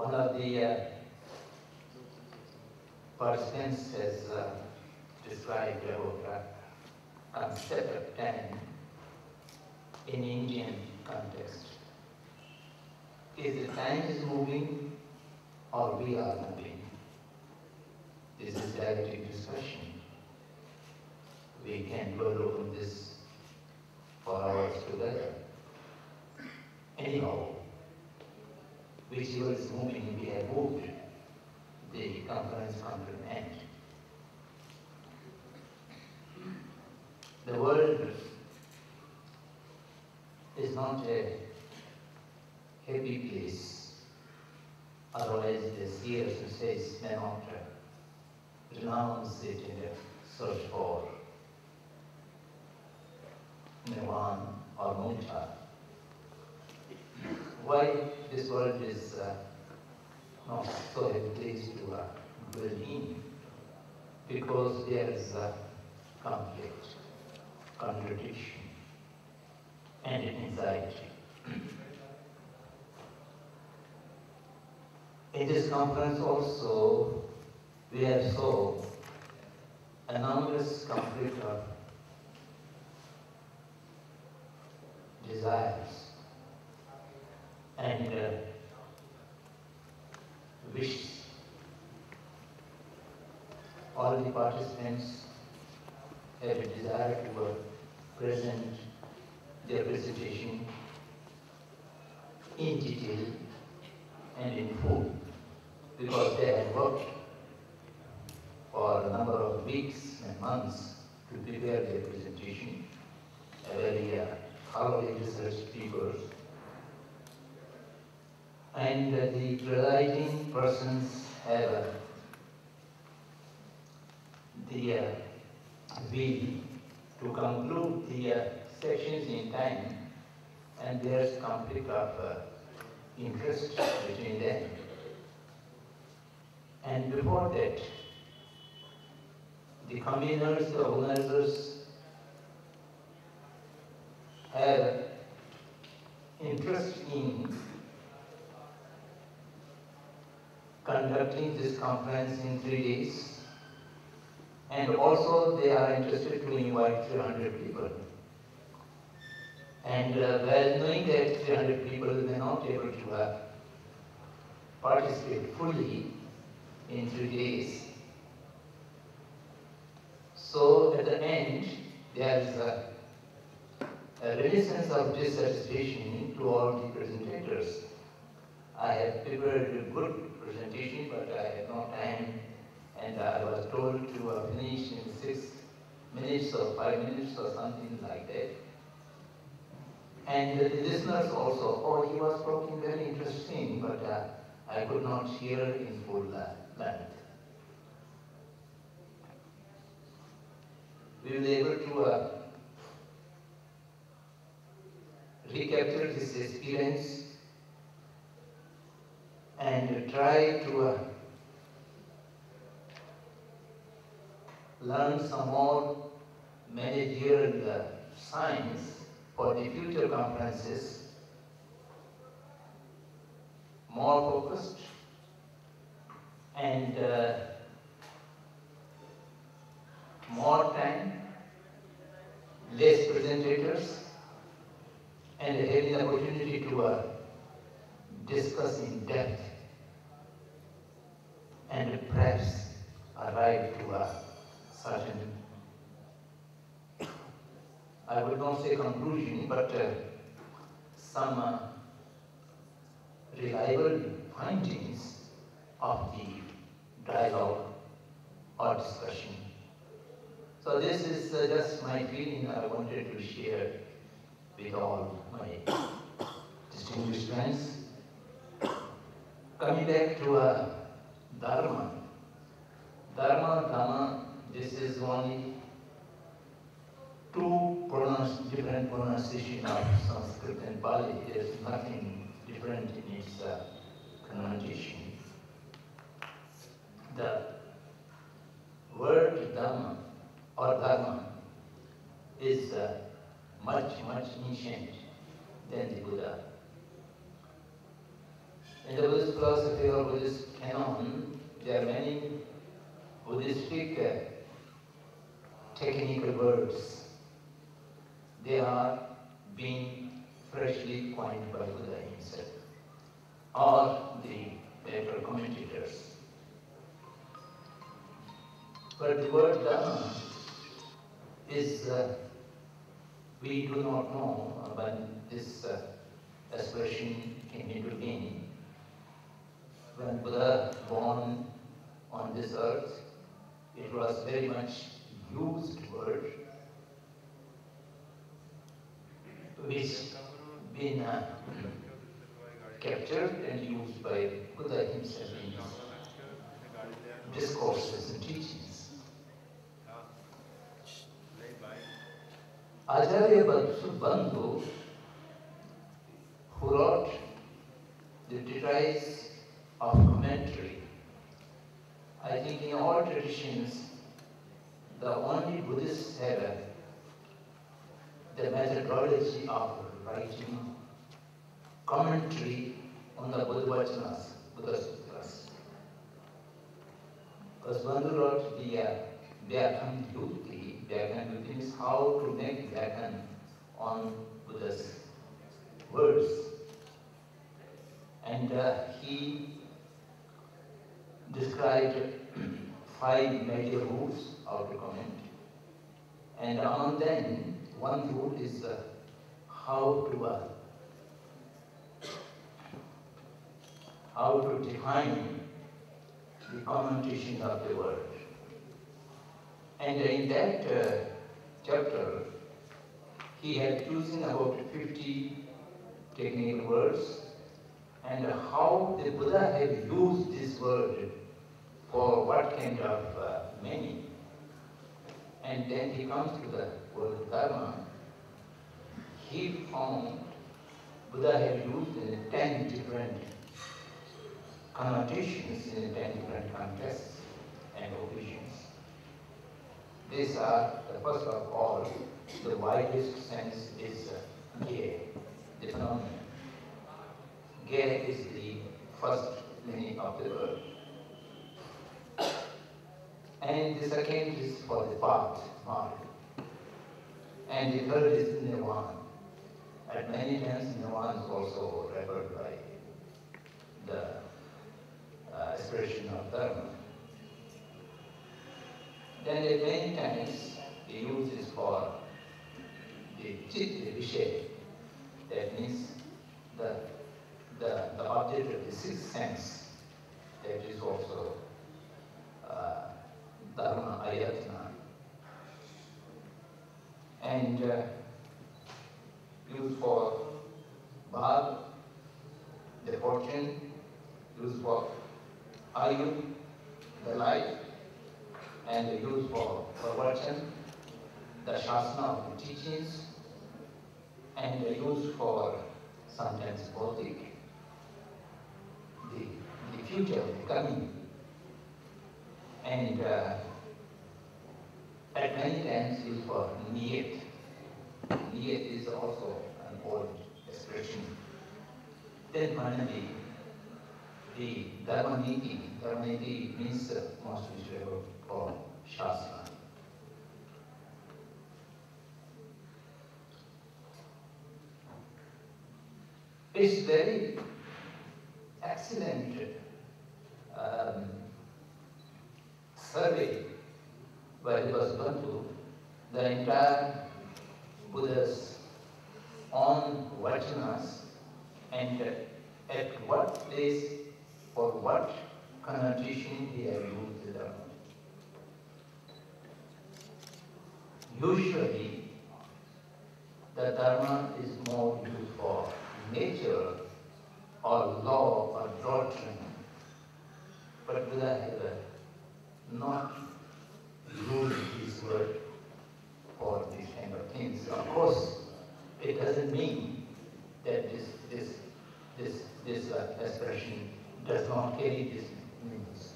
One of the participants has described about concept of time in Indian context. Is the time is moving or we are moving? This is dialectic discussion. We can dwell on this for hours together. Anyhow, whichever is moving, we have moved. The conference come to an end. The world is not a happy place. Otherwise, the seers who says may not renounce it in a search for nirvana or mukta. Why this world is not so a place to dwell in? Because there is conflict, contradiction, and anxiety. In this conference also, we have saw enormous conflict of desires and wishes. All the participants have a desire to present their presentation in detail and in full, because they have worked for a number of weeks and months to prepare their presentation, a very thoroughly researched papers. And the presiding persons have the will to conclude the sessions in time, and there's conflict of interest between them. And before that, the conveners, the organizers have interest in conducting this conference in 3 days, and also they are interested to invite 300 people. And well knowing that 300 people may not be able to participate fully in 3 days, so at the end there is a renaissance of dissatisfaction to all the presentators. I have prepared a good presentation, but I had no time, and I was told to finish in 6 minutes or 5 minutes or something like that. And the listeners also, oh, he was talking very interesting, but I could not hear in full length. We were able to recapture this experience and try to learn some more managerial science for the future conferences, more focused and more time, less presentators, and having the opportunity to discuss in depth and perhaps arrive to a certain, I would not say conclusion, but some reliable findings of the dialogue or discussion. So this is just my feeling I wanted to share with all my distinguished friends. Coming back to Dharma. Dharma, Dhamma, this is only two different pronunciation of Sanskrit and Pali. There is nothing different in its connotation. The word Dhamma or Dharma is much, much ancient than the Buddha. In the Buddhist philosophy or Buddhist canon, there are many Buddhistic technical words. They are being freshly coined by Buddha himself or the later commentators. But the word Dhamma is, we do not know when this expression came into being. When Buddha born on this earth, it was very much used word, which been captured and used by Buddha himself in his discourses and teachings. Acharya Bandhu, who wrote the treatise of commentary, I think in all traditions, the only Buddhists have the methodology of writing commentary on the Buddha Vachanas, Buddha Sutras. Because Bandhu wrote the Vyakhan Yukti. Vyakhan Yukti means how to make Vyakhan on Buddha's words. And he described 5 major rules how to comment. And among them, one rule is how to define the commentation of the word. And in that chapter, he had chosen about 50 technical words and how the Buddha had used this word for what kind of meaning. And then he comes to the word Dharma. He found Buddha had used in 10 different connotations in 10 different contexts and occasions. These are, first of all, the widest sense is gay, the phenomenon. Gay is the first meaning of the word. And the second is for the path, mark. And the third is nirvana. At many times, nirvana is also referred by the expression of Dharma. Then at many times, the use is for the chit, the vishay. That means the object of the sixth sense. That is also Dharma ayatana. And used for bhav, the fortune, used for ayu, the life, and used for vachan, the shasana of the teachings, and used for sometimes bhautik, the future, the coming. And at many times used for niyat. Niyat is also an old expression. Then finally, the Dharmaniti. Dharmaniti means most usually for Shastra. It's very excellent survey by Bandhu, the entire Buddha's own vachanas and at what place for what connotation he has used the Dharma. Usually, the Dharma is more used for nature or law or doctrine, but Buddha has not used this word for these kind of things. Of course, it doesn't mean that this expression does not carry these meanings.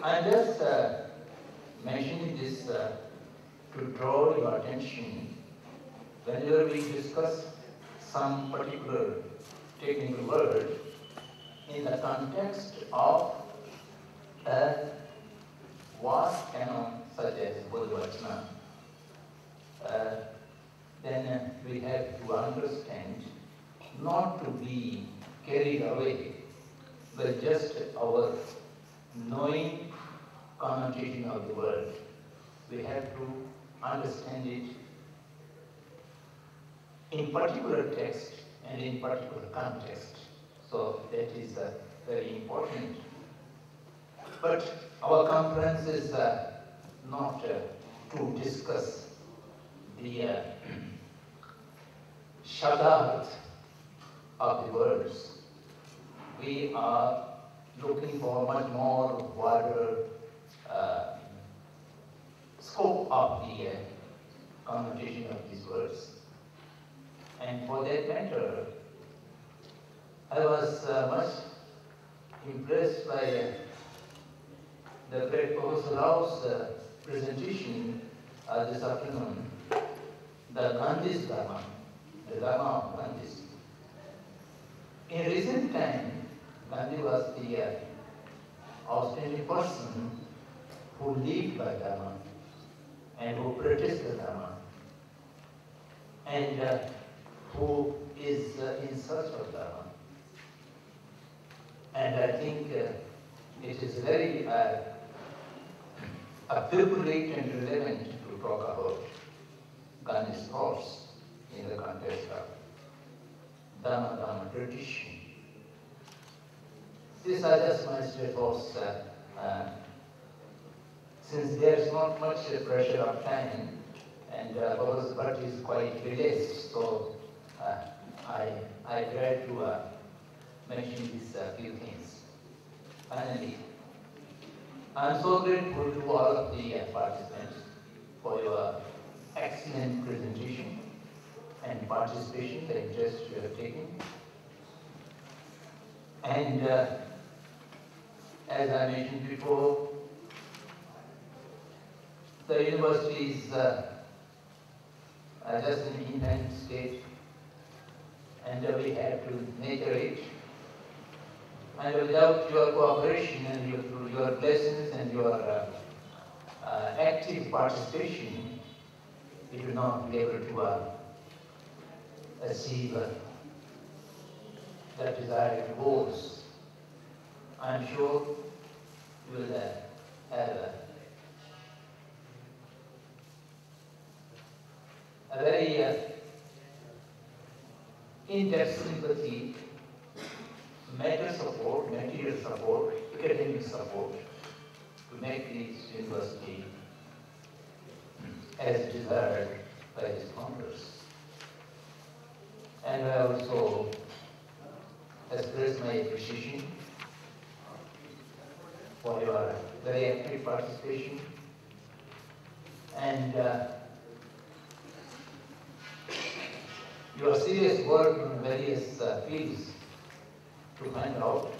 I'm just mentioning this to draw your attention whenever we discuss some particular technical word in the context of a vast canon such as Buddhism, then we have to understand not to be carried away by just our knowing connotation of the word. We have to understand it in particular text and in particular context. So that is very important. But our conference is not to discuss the shadarth of the words. We are looking for much more wider scope of the connotation of these words. And for that matter, I was much impressed by the great Professor Rao's presentation this afternoon, the Gandhi's Dharma, the Dharma of Gandhi's. In recent time, Gandhi was the outstanding person who lived by Dharma and who practiced the Dharma and who is in search of Dharma. And I think it is very appropriate and relevant to talk about Gandhi's thoughts in the context of Dhamma tradition. These are just my straight thoughts. Since there is not much pressure of time, and Professor Bhatt is quite relaxed, so I try to mention these few things. Finally, I am so grateful to all of the participants for your excellent presentation and participation, the interest you have taken. And as I mentioned before, the university is just an independent state, and we have to nurture it. And without your cooperation and your blessings and your active participation, it will not be able to achieve the desired goals. I am sure you will have a very in-depth sympathy, material support, academic support to make this university as desired by its founders. And I also express my appreciation for your very active participation and your serious work in various fields to find out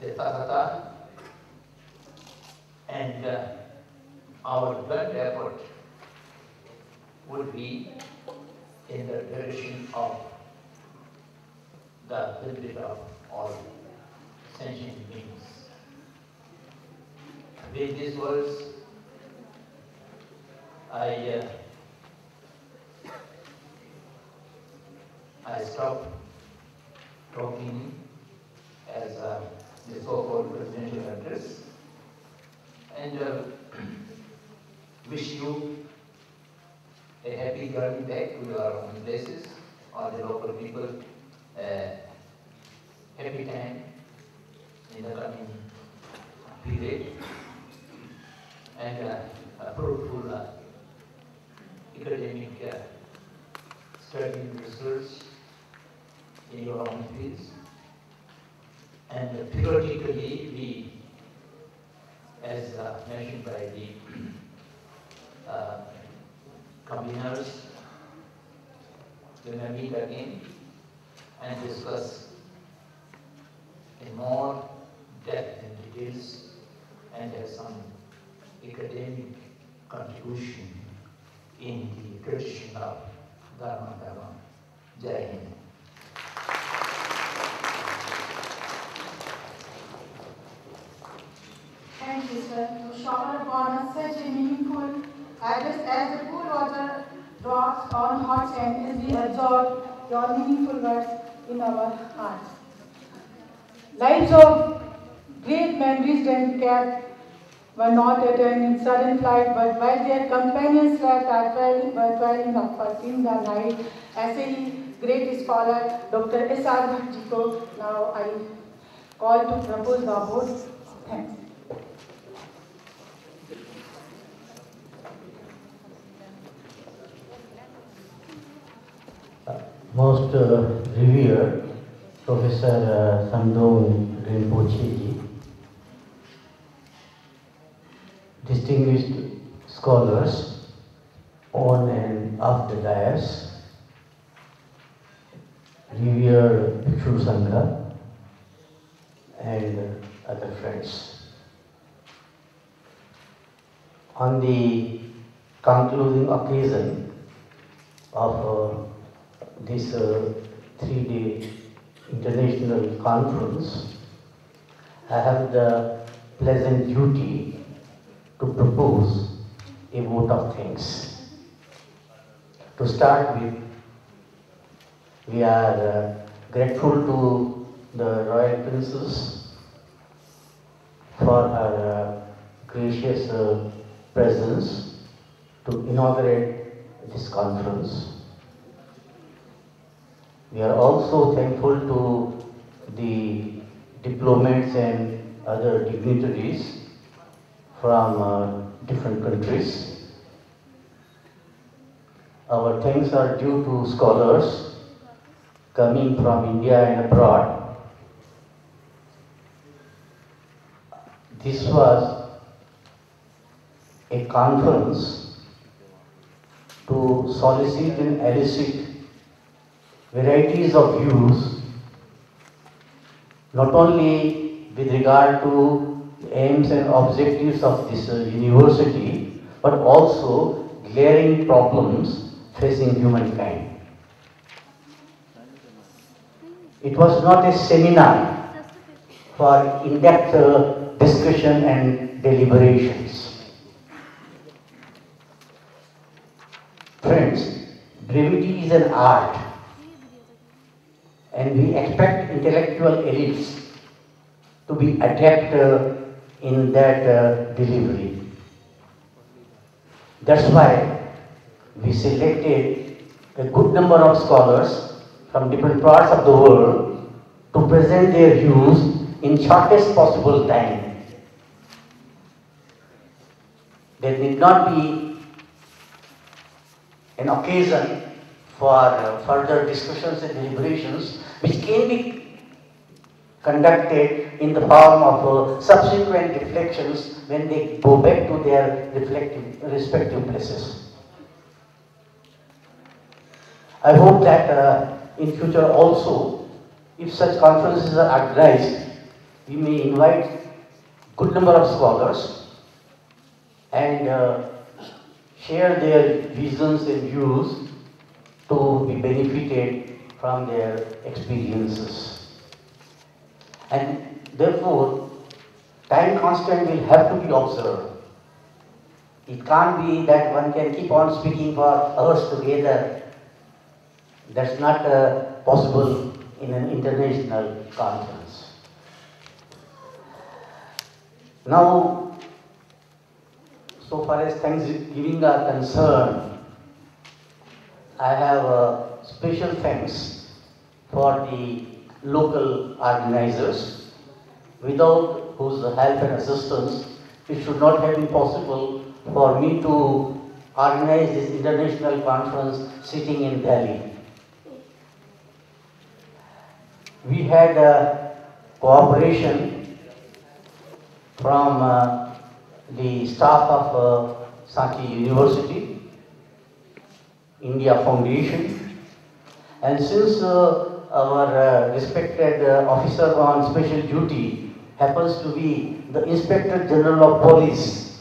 the tathata, and our joint effort would be in the direction of the benefit of all sentient beings. With these words, I stop talking as the so-called presidential address and wish you a happy journey back to your own places, or the local people happy time in the coming period, and a fruitful academic study and research in your own fields. And periodically we, as mentioned by the conveners, we may meet again and discuss in more depth and details and have some academic contribution in the tradition of Dharma, Dharma. Jai Hind. Thank you, sir, to shower upon us such a meaningful address as the cool water drops on hot sand as we absorb your meaningful words in our hearts. Lives of great men reached and kept were not attained in sudden flight, but while their companions slept are toiling upward in the night. ऐसे ही great scholar Dr. S.R. Bhatt जी को now I call to propose the vote. Thanks. Most revered Professor Sandong Rinpoche ji, distinguished scholars on and off the dais, revered Bhikshu Sangha, and other friends. On the concluding occasion of this 3-day international conference, I have the pleasant duty to propose a vote of thanks. To start with, we are grateful to the Royal Princess for her gracious presence to inaugurate this conference. We are also thankful to the diplomats and other dignitaries from different countries. Our thanks are due to scholars coming from India and abroad. This was a conference to solicit and elicit varieties of views, not only with regard to the aims and objectives of this university, but also glaring problems facing humankind. It was not a seminar for in-depth discussion and deliberations. Friends, brevity is an art, and we expect intellectual elites to be adept in that delivery. That's why we selected a good number of scholars from different parts of the world to present their views in shortest possible time. There need not be an occasion for further discussions and deliberations, which can be conducted in the form of subsequent reflections when they go back to their respective places. I hope that in future also, if such conferences are organized, we may invite good number of scholars and share their visions and views to be benefited from their experiences. And therefore, time constant will have to be observed. It can't be that one can keep on speaking for hours together. That's not possible in an international conference. Now, so far as Thanksgiving are concerned, I have special thanks for the local organizers, without whose help and assistance it should not have been possible for me to organize this international conference sitting in Delhi. We had cooperation from the staff of Sanchi University, India Foundation, and since our respected officer on special duty happens to be the Inspector General of Police,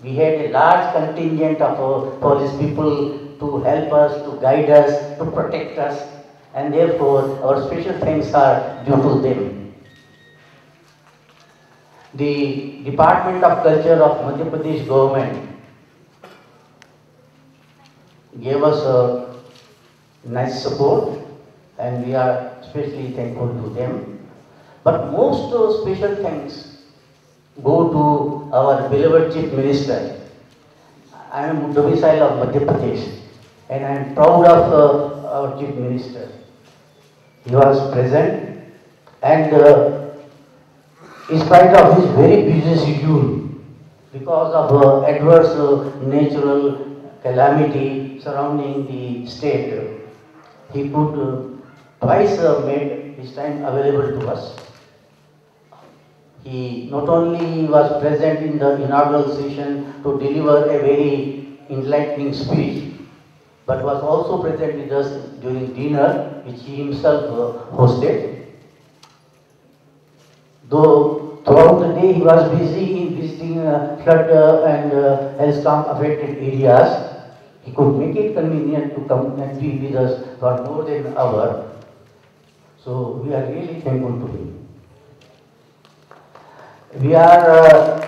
we had a large contingent of police people to help us, to guide us, to protect us, and therefore our special thanks are due to them. The Department of Culture of Madhya Pradesh government gave us a nice support, and we are especially thankful to them. But most special thanks go to our beloved Chief Minister. I am domicile of Madhya Pradesh, and I am proud of our Chief Minister. He was present, and in spite of his very busy schedule, because of adverse natural calamity surrounding the state, he could twice make his time available to us. He not only was present in the inaugural session to deliver a very enlightening speech, but was also present with us during dinner, which he himself hosted. Though throughout the day he was busy in visiting flood and hailstorm affected areas, he could make it convenient to come and be with us for more than an hour. So we are really thankful to him. We are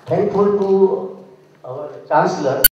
thankful to our Chancellor.